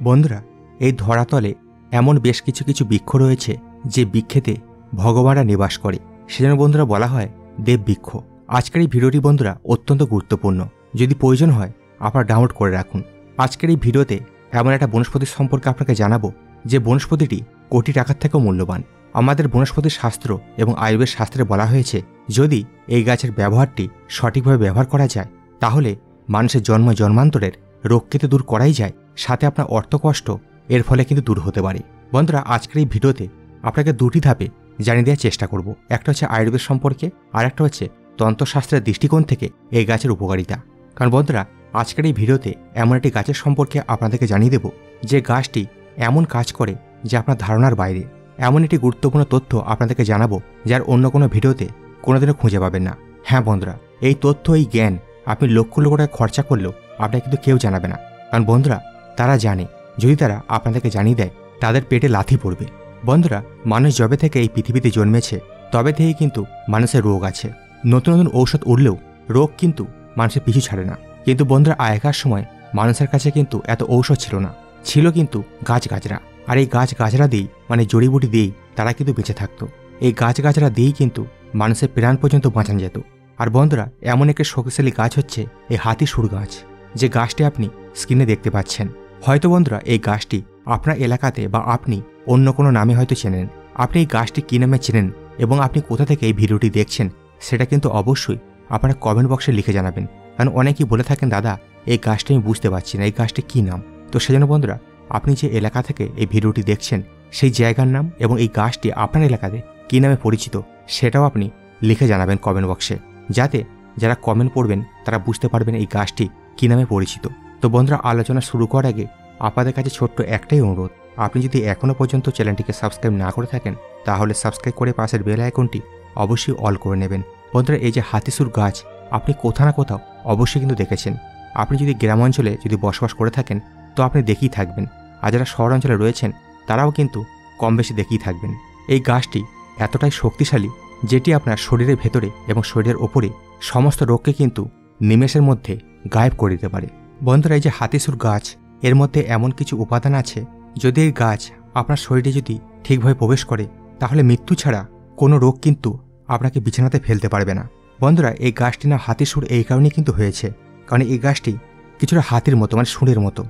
বন্ধুরা, এই ধরাতলে এমন বেশ কিছু কিছু বৃক্ষ রয়েছে যে বৃক্ষেতে ভগবানরা নিবাস করে, সেজন্য বন্ধুরা বলা হয় দেব বৃক্ষ। আজকের এই ভিডিওটি বন্ধুরা অত্যন্ত গুরুত্বপূর্ণ, যদি প্রয়োজন হয় আপনারা ডাউনলোড করে রাখুন। আজকের এই ভিডিওতে এমন একটা বনস্পতি সম্পর্কে আপনাকে জানাবো যে বনস্পতিটি কোটি টাকার থেকেও মূল্যবান। আমাদের বনস্পতি শাস্ত্র এবং আয়ুর্বেদ শাস্ত্রে বলা হয়েছে যদি এই গাছের ব্যবহারটি সঠিকভাবে ব্যবহার করা যায় তাহলে মানুষের জন্ম জন্মান্তরের রোগ কিন্তু দূর করাই যায়, সাথে আপনার অর্থকষ্ট এর ফলে কিন্তু দূর হতে পারে। বন্ধুরা, আজকের এই ভিডিওতে আপনাকে দুটি ধাপে জানিয়ে দেওয়ার চেষ্টা করব। একটা হচ্ছে আয়ুর্বেদ সম্পর্কে, আর একটা হচ্ছে তন্ত্রশাস্ত্রের দৃষ্টিকোণ থেকে এই গাছের উপকারিতা। কারণ বন্ধুরা, আজকের এই ভিডিওতে এমন একটি গাছের সম্পর্কে আপনাদেরকে জানিয়ে দেব যে গাছটি এমন কাজ করে যে আপনার ধারণার বাইরে। এমন একটি গুরুত্বপূর্ণ তথ্য আপনাদেরকে জানাবো যার অন্য কোনো ভিডিওতে কোনোদিনও খুঁজে পাবেন না। হ্যাঁ বন্ধুরা, এই তথ্য, এই জ্ঞান আপনি লক্ষ লক্ষ টাকা খরচা করলেও আপনাকে কিন্তু কেউ জানাবে না। কারণ বন্ধুরা, তারা জানে যদি তারা আপনাদেরকে জানিয়ে দেয় তাদের পেটে লাথি পড়বে। বন্ধুরা, মানুষ যবে থেকে এই পৃথিবীতে জন্মেছে তবে থেকেই কিন্তু মানুষের রোগ আছে। নতুন নতুন ঔষধ উঠলেও রোগ কিন্তু মানুষের পিছু ছাড়ে না। কিন্তু বন্ধুরা, আগেকার সময় মানুষের কাছে কিন্তু এত ঔষধ ছিল না, ছিল কিন্তু গাছগাছরা। আর এই গাছগাছরা দিয়েই, মানে জড়িবুটি দিয়েই তারা কিন্তু বেঁচে থাকতো। এই গাছগাছরা দিয়েই কিন্তু মানুষের প্রাণ পর্যন্ত বাঁচানো যেত। আর বন্ধুরা, এমন একটি শক্তিশালী গাছ হচ্ছে এই হাতিসুর গাছ, যে গাছটি আপনি স্ক্রিনে দেখতে পাচ্ছেন। হয়তো বন্ধুরা, এই গাছটি আপনার এলাকাতে বা আপনি অন্য কোনো নামে হয়তো চেনেন। আপনি এই গাছটি কী নামে চেনেন এবং আপনি কোথা থেকে এই ভিডিওটি দেখছেন সেটা কিন্তু অবশ্যই আপনারা কমেন্ট বক্সে লিখে জানাবেন। কারণ অনেকেই বলে থাকেন, দাদা এই গাছটি আমি বুঝতে পারছি না, এই গাছটি কী নাম। তো সেজন্য বন্ধুরা, আপনি যে এলাকা থেকে এই ভিডিওটি দেখছেন সেই জায়গার নাম এবং এই গাছটি আপনার এলাকাতে কী নামে পরিচিত সেটাও আপনি লিখে জানাবেন কমেন্ট বক্সে, যাতে যারা কমেন্ট পড়বেন তারা বুঝতে পারবেন এই গাছটি কী নামে পরিচিত। তো বন্ধুরা, আলোচনা শুরু করার আগে আপনাদের কাছে ছোট্ট একটাই অনুরোধ, আপনি যদি এখনও পর্যন্ত চ্যানেলটিকে সাবস্ক্রাইব না করে থাকেন তাহলে সাবস্ক্রাইব করে পাশের বেল আইকনটি অবশ্যই অল করে নেবেন। বন্ধুরা, এই যে হাতিসুর গাছ আপনি কোথাও না কোথাও অবশ্যই কিন্তু দেখেছেন। আপনি যদি গ্রামাঞ্চলে যদি বসবাস করে থাকেন তো আপনি দেখেই থাকবেন, আর যারা শহরাঞ্চলে রয়েছেন তারাও কিন্তু কম বেশি দেখেই থাকবেন। এই গাছটি এতটাই শক্তিশালী যেটি আপনার শরীরের ভেতরে এবং শরীরের ওপরে সমস্ত রোগকে কিন্তু নিমেষের মধ্যে গায়েব করে দিতে পারে। বন্ধুরা, এই যে হাতিসুর গাছ, এর মধ্যে এমন কিছু উপাদান আছে যদি এই গাছ আপনার শরীরে যদি ঠিকভাবে প্রবেশ করে তাহলে মৃত্যু ছাড়া কোনো রোগ কিন্তু আপনাকে বিছানাতে ফেলতে পারবে না। বন্ধুরা, এই গাছটি না হাতিসুর এই কারণেই কিন্তু হয়েছে কারণ এই গাছটি কিছুটা হাতির মতো, মানে সুরের মতো।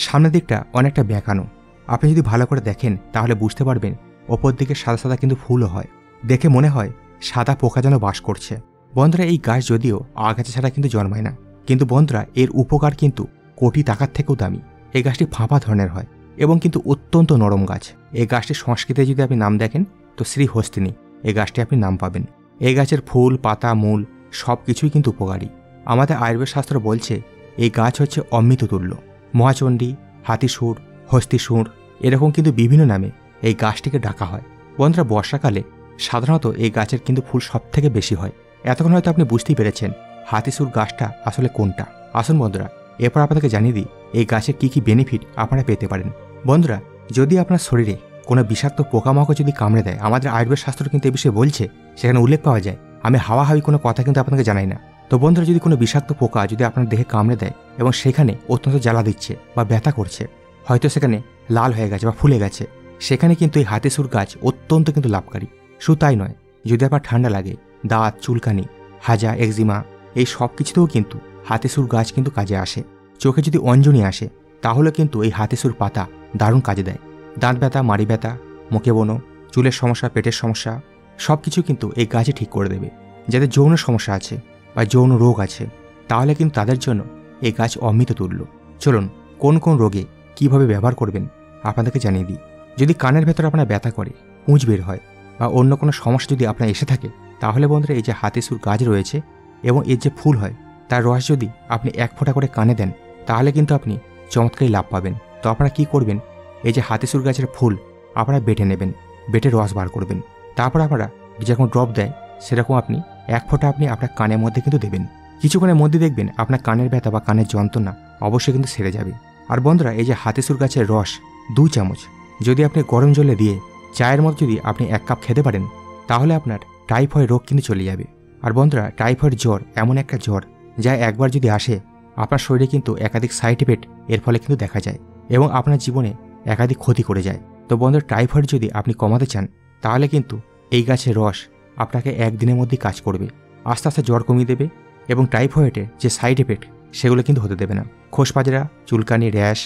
সামনের দিকটা অনেকটা বেঁকানো। আপনি যদি ভালো করে দেখেন তাহলে বুঝতে পারবেন ওপর দিকে সাদা সাদা কিন্তু ফুলও হয়, দেখে মনে হয় সাদা পোকা যেন বাস করছে। বন্ধুরা, এই গাছ যদিও আগাছা ছাড়া কিন্তু জন্মায় না, কিন্তু বন্ধুরা এর উপকার কিন্তু কোটি টাকার থেকেও দামি। এই গাছটি ফাঁপা ধরনের হয় এবং কিন্তু অত্যন্ত নরম গাছ। এই গাছটির সংস্কৃতে যদি আপনি নাম দেখেন তো শ্রীহস্তিনী এই গাছটি আপনি নাম পাবেন। এই গাছের ফুল, পাতা, মূল সব কিছুই কিন্তু উপকারী। আমাদের আয়ুর্বেদ শাস্ত্র বলছে এই গাছ হচ্ছে অমৃততুল্য। মহাচণ্ডী, হাতিসুর, হস্তিসুর এরকম কিন্তু বিভিন্ন নামে এই গাছটিকে ডাকা হয়। বন্ধুরা, বর্ষাকালে সাধারণত এই গাছের কিন্তু ফুল সব থেকে বেশি হয়। এতক্ষণ হয়তো আপনি বুঝতেই পেরেছেন হাতিসুর গাছটা আসলে কোনটা। আসুন বন্ধুরা, এরপর আপনাদেরকে জানিয়ে দিই এই গাছের কী কী বেনিফিট আপনারা পেতে পারেন। বন্ধুরা, যদি আপনার শরীরে কোনো বিষাক্ত পোকামাকড় যদি কামড়ে দেয়, আমাদের আয়ুর্বেদ শাস্ত্র কিন্তু এ বিষয়ে বলছে, সেখানে উল্লেখ পাওয়া যায়। আমি হাওয়াহাওয়ি কোনো কথা কিন্তু আপনাকে জানাই না। তো বন্ধুরা, যদি কোনো বিষাক্ত পোকা যদি আপনার দেহে কামড়ে দেয় এবং সেখানে অত্যন্ত জ্বালা দিচ্ছে বা ব্যথা করছে, হয়তো সেখানে লাল হয়ে গেছে বা ফুলে গেছে, সেখানে কিন্তু এই হাতিসুর গাছ অত্যন্ত কিন্তু লাভকারী। শুধু তাই নয়, যদি আপনার ঠান্ডা লাগে, দাঁত চুলকানি, হাজা, একজিমা এই সব কিছুতেও কিন্তু হাতিসুর গাছ কিন্তু কাজে আসে। চোখে যদি অঞ্জনি আসে তাহলে কিন্তু এই হাতিসুর পাতা দারুণ কাজে দেয়। দাঁত ব্যথা, মাড়ি ব্যথা, মুখে বনো, চুলের সমস্যা, পেটের সমস্যা সব কিছু কিন্তু এই গাছে ঠিক করে দেবে। যাদের যৌন সমস্যা আছে বা যৌন রোগ আছে তাহলে কিন্তু তাদের জন্য এই গাছ অমৃততুল্য। চলুন কোন কোন রোগে কিভাবে ব্যবহার করবেন আপনাদেরকে জানিয়ে দিই। যদি কানের ভেতর আপনার ব্যথা করে, পুঁজ বের হয় বা অন্য কোনো সমস্যা যদি আপনার এসে থাকে তাহলে বন্ধুরা এই যে হাতিসুর গাছ রয়েছে এবং এর যে ফুল হয় তার রস যদি আপনি 1 ফোঁটা করে কানে দেন তাহলে কিন্তু আপনি চমৎকারী লাভ পাবেন। তো আপনারা কী করবেন, এই যে হাতিসুর গাছের ফুল আপনারা বেটে নেবেন, বেটে রস বার করবেন। তারপর আপনারা যেরকম ড্রপ দেয় সেরকম আপনি 1 ফোঁটা আপনি আপনার কানের মধ্যে কিন্তু দেবেন। কিছুক্ষণের মধ্যে দেখবেন আপনার কানের ব্যথা বা কানের যন্ত্রণা অবশ্যই কিন্তু সেরে যাবে। আর বন্ধুরা, এই যে হাতিসুর গাছের রস 2 চামচ যদি আপনি গরম জলে দিয়ে চায়ের মধ্যে যদি আপনি 1 কাপ খেতে পারেন তাহলে আপনার টাইফয়েড রোগ কিন্তু চলে যাবে। আর বন্ধুরা, টাইফয়েড জ্বর এমন একটা জ্বর যা একবার যদি আসে আপনার শরীরে কিন্তু একাধিক সাইড এফেক্ট এর ফলে কিন্তু দেখা যায় এবং আপনার জীবনে একাধিক ক্ষতি করে যায়। তো বন্ধুরা, টাইফয়েড যদি আপনি কমাতে চান তাহলে কিন্তু এই গাছের রস আপনাকে একদিনের মধ্যেই কাজ করবে, আস্তে আস্তে জ্বর কমিয়ে দেবে এবং টাইফয়েডের যে সাইড এফেক্ট সেগুলো কিন্তু হতে দেবে না। খোসপাজরা, চুলকানি, র্যাশ,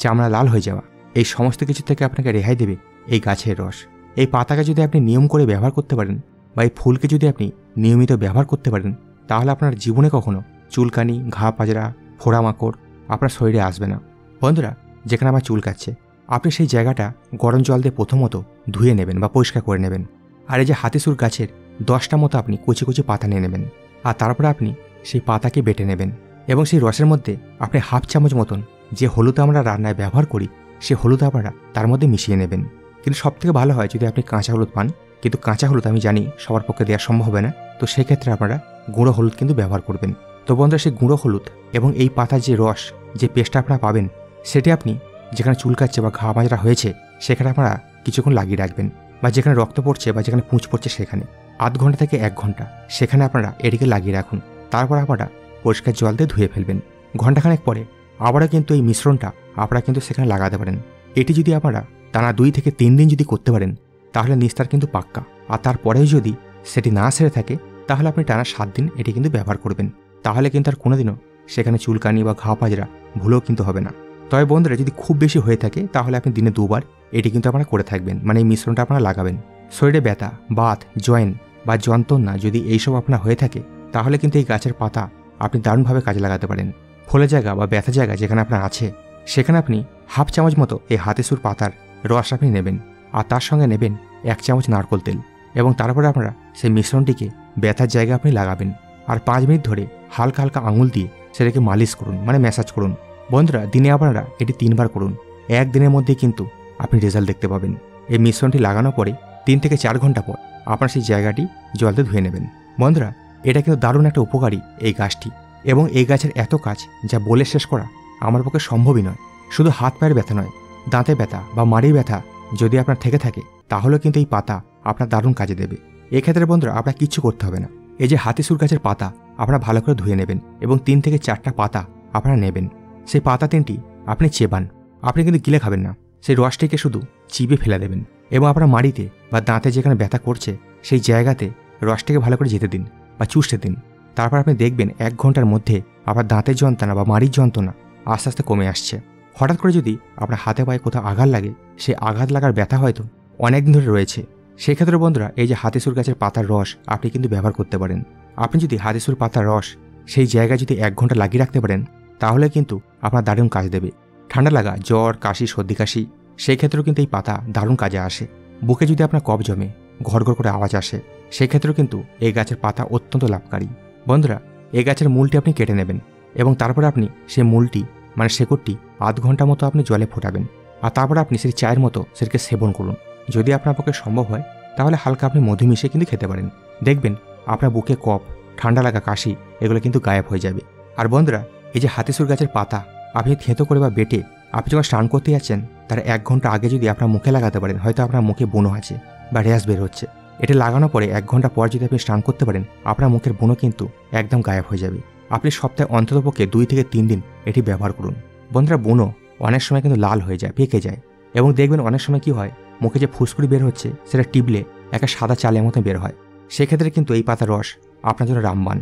চামড়া লাল হয়ে যাওয়া, এই সমস্ত কিছু থেকে আপনাকে রেহাই দেবে এই গাছের রস। এই পাতাকে যদি আপনি নিয়ম করে ব্যবহার করতে পারেন বা এই ফুলকে যদি আপনি নিয়মিত ব্যবহার করতে পারেন তাহলে আপনার জীবনে কখনো চুলকানি, ঘা পাজরা, ফোড়ামাকড় আপনার শরীরে আসবে না। বন্ধুরা, যেখানে আমার চুলকাচ্ছে আপনি সেই জায়গাটা গরম জল দিয়ে প্রথমত ধুয়ে নেবেন বা পরিষ্কার করে নেবেন। আর এই যে হাতিসুর গাছের 10টা মতো আপনি কুচি কুচি পাতা নিয়ে নেবেন, আর তারপরে আপনি সেই পাতাকে বেটে নেবেন এবং সেই রসের মধ্যে আপনি হাফ চামচ মতন যে হলুদ আমরা রান্নায় ব্যবহার করি সে হলুদ আপনারা তার মধ্যে মিশিয়ে নেবেন। কিন্তু সবথেকে ভালো হয় যদি আপনি কাঁচা হলুদ পান, কিন্তু কাঁচা হলুদ আমি জানি সবার পক্ষে দেওয়া সম্ভব হবে না, তো সেক্ষেত্রে আপনারা গুঁড়ো হলুদ কিন্তু ব্যবহার করবেন। তো বন্ধুরা, সেই গুঁড়ো হলুদ এবং এই পাতার যে রস, যে পেস্টটা আপনারা পাবেন সেটি আপনি যেখানে চুলকাচ্ছে বা ঘা মাজরা হয়েছে সেখানে আপনারা কিছুক্ষণ লাগিয়ে রাখবেন, বা যেখানে রক্ত পড়ছে বা যেখানে পুঁজ পড়ছে সেখানে 0.5 ঘন্টা থেকে 1 ঘন্টা সেখানে আপনারা এটিকে লাগিয়ে রাখুন। তারপর আপনারা পরিষ্কার জল দিয়ে ধুয়ে ফেলবেন। ঘন্টাখানেক পরে আবারও কিন্তু এই মিশ্রণটা আপনারা কিন্তু সেখানে লাগাতে পারেন। এটি যদি আপনারা টানা 2 থেকে 3 দিন যদি করতে পারেন তাহলে নিস্তার কিন্তু পাক্কা। আর তারপরেও যদি সেটি না সেরে থাকে তাহলে আপনি টানা 7 দিন এটি কিন্তু ব্যবহার করবেন। তাহলে কিন্তু আর কোনোদিনও সেখানে চুলকানি বা ঘা পাজরা ভুলেও কিন্তু হবে না। তবে বন্ধুরা, যদি খুব বেশি হয়ে থাকে তাহলে আপনি দিনে 2 বার এটি কিন্তু আপনারা করে থাকবেন, মানে এই মিশ্রণটা আপনারা লাগাবেন। শরীরে ব্যথা, বাত, জয়েন্ট বা যন্ত্রণা যদি এইসব আপনার হয়ে থাকে তাহলে কিন্তু এই গাছের পাতা আপনি দারুণভাবে কাজে লাগাতে পারেন। ফোলে জায়গা বা ব্যথা জায়গা যেখানে আপনার আছে সেখানে আপনি হাফ চামচ মতো এই হাতিসুর পাতার রস আপনি নেবেন, আর তার সঙ্গে নেবেন 1 চামচ নারকোল তেল এবং তারপরে আপনারা সেই মিশ্রণটিকে ব্যথার জায়গায় আপনি লাগাবেন। আর 5 মিনিট ধরে হালকা হালকা আঙুল দিয়ে সেটাকে মালিশ করুন, মানে ম্যাসাজ করুন। বন্ধুরা, দিনে আপনারা এটি 3 বার করুন। 1 দিনের মধ্যেই কিন্তু আপনি রেজাল্ট দেখতে পাবেন। এই মিশ্রণটি লাগানোর পরে 3 থেকে 4 ঘন্টা পর আপনার সেই জায়গাটি জলতে ধুয়ে নেবেন। বন্ধুরা, এটা কিন্তু দারুণ একটা উপকারী এই গাছটি, এবং এই গাছের এত কাজ যা বলে শেষ করা আমার পক্ষে সম্ভবই নয়। শুধু হাত পায়ের ব্যথা নয়, দাঁতে ব্যথা বা মাড়ির ব্যথা যদি আপনার থেকে থাকে তাহলেও কিন্তু এই পাতা আপনার দারুণ কাজে দেবে। এক্ষেত্রে বন্ধুরা আপনার কিচ্ছু করতে হবে না। এই যে হাতিসুর গাছের পাতা আপনারা ভালো করে ধুয়ে নেবেন এবং 3 থেকে 4টা পাতা আপনারা নেবেন। সেই পাতা 3টি আপনি চেবান, আপনি কিন্তু গিলে খাবেন না, সেই রসটিকে শুধু চিবে ফেলে দেবেন এবং আপনার মাড়িতে বা দাঁতে যেখানে ব্যথা করছে সেই জায়গাতে রসটিকে ভালো করে যেতে দিন বা চুষতে দিন। তারপর আপনি দেখবেন 1 ঘন্টার মধ্যে আপনার দাঁতের যন্ত্রণা বা মাড়ির যন্ত্রণা আস্তে আস্তে কমে আসছে। হঠাৎ করে যদি আপনার হাতে পায়ে কোথাও আঘাত লাগে, সেই আঘাত লাগার ব্যথা হয়তো অনেকদিন ধরে রয়েছে, সেক্ষেত্রে বন্ধুরা এই যে হাতিসুর গাছের পাতার রস আপনি কিন্তু ব্যবহার করতে পারেন। আপনি যদি হাতিসুর পাতার রস সেই জায়গায় যদি 1 ঘন্টা লাগিয়ে রাখতে পারেন তাহলে কিন্তু আপনার দারুণ কাজ দেবে। ঠান্ডা লাগা, জ্বর, কাশি, সর্দি কাশি সেই ক্ষেত্রেও কিন্তু এই পাতা দারুণ কাজে আসে। বুকে যদি আপনার কফ জমে, ঘর ঘর করে আওয়াজ আসে, সেক্ষেত্রেও কিন্তু এই গাছের পাতা অত্যন্ত লাভকারী। বন্ধুরা, এই গাছের মূলটি আপনি কেটে নেবেন এবং তারপরে আপনি সেই মূলটি মানে শেকড়টি 0.5 ঘন্টা মতো আপনি জলে ফোটাবেন, আর তারপরে আপনি সেই চায়ের মতো সেটাকে সেবন করুন। যদি আপনার পক্ষে সম্ভব হয় তাহলে হালকা আপনি মধু মিশিয়ে কিন্তু খেতে পারেন। দেখবেন আপনার বুকে কফ, ঠান্ডা লাগা, কাশি এগুলো কিন্তু গায়েব হয়ে যাবে। আর বন্ধুরা, এই যে হাতিসুর গাছের পাতা আপনি থেঁতো করে বা বেটে আপনি যখন স্নান করতে যাচ্ছেন তার 1 ঘন্টা আগে যদি আপনার মুখে লাগাতে পারেন, হয়তো আপনার মুখে ব্রণ আছে বা র্যাশ বের হচ্ছে, এটা লাগানোর পরে 1 ঘন্টা পর যদি আপনি স্নান করতে পারেন আপনার মুখের ব্রণ কিন্তু একদম গায়েব হয়ে যাবে। আপনি সপ্তাহে অন্ততপক্ষে 2 থেকে 3 দিন এটি ব্যবহার করুন। বন্ধুরা, ব্রণ অনেক সময় কিন্তু লাল হয়ে যায়, পেকে যায়, এবং দেখবেন অনেক সময় কি হয়, মুখে যে ফুসকুড়ি বের হচ্ছে সেটা টিপলে একটা সাদা চালের মতো বের হয়। সেক্ষেত্রে কিন্তু এই পাতার রস আপনার জন্য রামবান।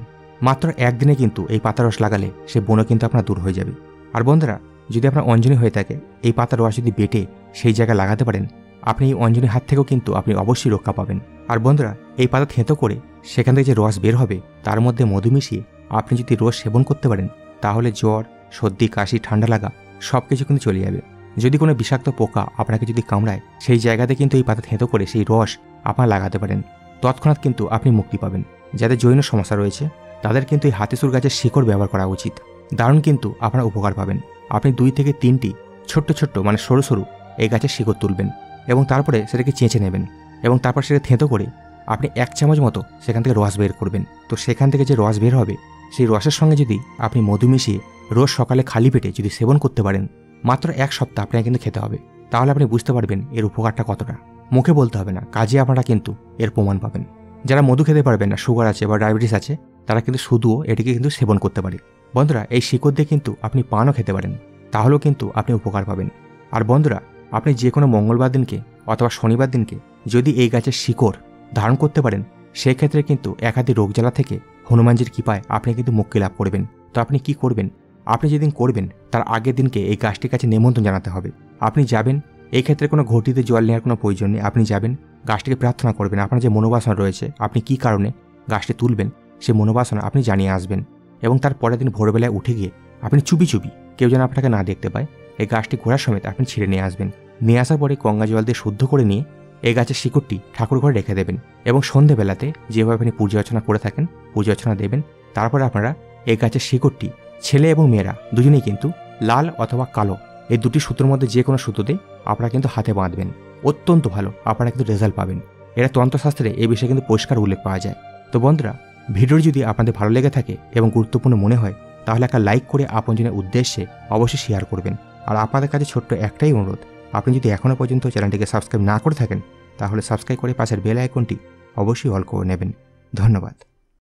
মাত্র 1 দিনে কিন্তু এই পাতার রস লাগালে সে ব্রণ কিন্তু আপনার দূর হয়ে যাবে। আর বন্ধুরা, যদি আপনার অঞ্জনি হয়ে থাকে, এই পাতার রস যদি বেটে সেই জায়গায় লাগাতে পারেন আপনি এই অঞ্জনির হাত থেকেও কিন্তু আপনি অবশ্যই রক্ষা পাবেন। আর বন্ধুরা, এই পাতা থেঁতো করে সেখান থেকে যে রস বের হবে তার মধ্যে মধু মিশিয়ে আপনি যদি রস সেবন করতে পারেন তাহলে জ্বর, সর্দি, কাশি, ঠান্ডা লাগা সব কিছু কিন্তু চলে যাবে। যদি কোনো বিষাক্ত পোকা আপনাকে যদি কামড়ায় সেই জায়গাতে কিন্তু এই পাতা থেঁতো করে সেই রস আপনারা লাগাতে পারেন, তৎক্ষণাৎ কিন্তু আপনি মুক্তি পাবেন। যাদের জৈন সমস্যা রয়েছে তাদের কিন্তু এই হাতিসুর গাছের শিকড় ব্যবহার করা উচিত, দারুণ কিন্তু আপনারা উপকার পাবেন। আপনি 2 থেকে 3টি ছোট্ট ছোট্ট মানে সরু সরু এই গাছের শিকড় তুলবেন এবং তারপরে সেটাকে চেঁচে নেবেন এবং তারপর সেটা থেঁতো করে আপনি 1 চামচ মতো সেখান থেকে রস বের করবেন। তো সেখান থেকে যে রস বের হবে সেই রসের সঙ্গে যদি আপনি মধু মিশিয়ে রোজ সকালে খালি পেটে যদি সেবন করতে পারেন, মাত্র 1 সপ্তাহ আপনাকে কিন্তু খেতে হবে, তাহলে আপনি বুঝতে পারবেন এর উপকারটা কতটা। মুখে বলতে হবে না, কাজে আপনারা কিন্তু এর প্রমাণ পাবেন। যারা মধু খেতে পারবেন না, সুগার আছে বা ডায়াবেটিস আছে, তারা কিন্তু শুধুও এটিকে কিন্তু সেবন করতে পারে। বন্ধুরা, এই শিকড় দিয়ে কিন্তু আপনি পানও খেতে পারেন, তাহলেও কিন্তু আপনি উপকার পাবেন। আর বন্ধুরা, আপনি যে কোনো মঙ্গলবার দিনকে অথবা শনিবার দিনকে যদি এই গাছের শিকড় ধারণ করতে পারেন, সেক্ষেত্রে কিন্তু একাধিক রোগ জ্বালা থেকে হনুমানজির কৃপায় আপনি কিন্তু মুক্তি লাভ করবেন। তো আপনি কি করবেন? আপনি যেদিন করবেন তার আগের দিনকে এই গাছটির কাছে নিমন্ত্রণ জানাতে হবে। আপনি যাবেন, এই ক্ষেত্রে কোনো ঘটিতে জল নেওয়ার কোনো প্রয়োজন নেই। আপনি যাবেন, গাছটিকে প্রার্থনা করবেন, আপনার যে মনোবাসনা রয়েছে, আপনি কি কারণে গাছটি তুলবেন সেই মনোবাসনা আপনি জানিয়ে আসবেন। এবং তার পরের দিন ভোরবেলায় উঠে গিয়ে আপনি চুপি চুপি, কেউ যেন আপনাকে না দেখতে পায়, এই গাছটি ঘোরার সমেত আপনি ছিঁড়ে নিয়ে আসবেন। নিয়ে আসার পরে গঙ্গা জল দিয়ে শুদ্ধ করে নিয়ে এই গাছের শিকড়টি ঠাকুর ঘরে রেখে দেবেন। এবং সন্ধেবেলাতে যেভাবে আপনি পূজা অর্চনা করে থাকেন পূজা অর্চনা দেবেন। তারপরে আপনারা এই গাছের শিকড়টি, ছেলে এবং মেয়েরা দুজনেই কিন্তু লাল অথবা কালো এই দুটি সূত্রের মধ্যে যে কোনো সুতোতে আপনারা কিন্তু হাতে বাঁধবেন। অত্যন্ত ভালো আপনারা কিন্তু রেজাল্ট পাবেন। এরা তন্ত্রশাস্ত্রে এই বিষয়ে কিন্তু পরিষ্কার উল্লেখ পাওয়া যায়। তো বন্ধুরা, ভিডিওটি যদি আপনাদের ভালো লেগে থাকে এবং গুরুত্বপূর্ণ মনে হয়, তাহলে একটা লাইক করে আপনজনের উদ্দেশ্যে অবশ্যই শেয়ার করবেন। আর আপনাদের কাছে ছোট্ট একটাই অনুরোধ, আপনি যদি এখনও পর্যন্ত চ্যানেলটিকে সাবস্ক্রাইব না করে থাকেন, তাহলে সাবস্ক্রাইব করে পাশের বেল আইকনটি অবশ্যই অল করে নেবেন। ধন্যবাদ।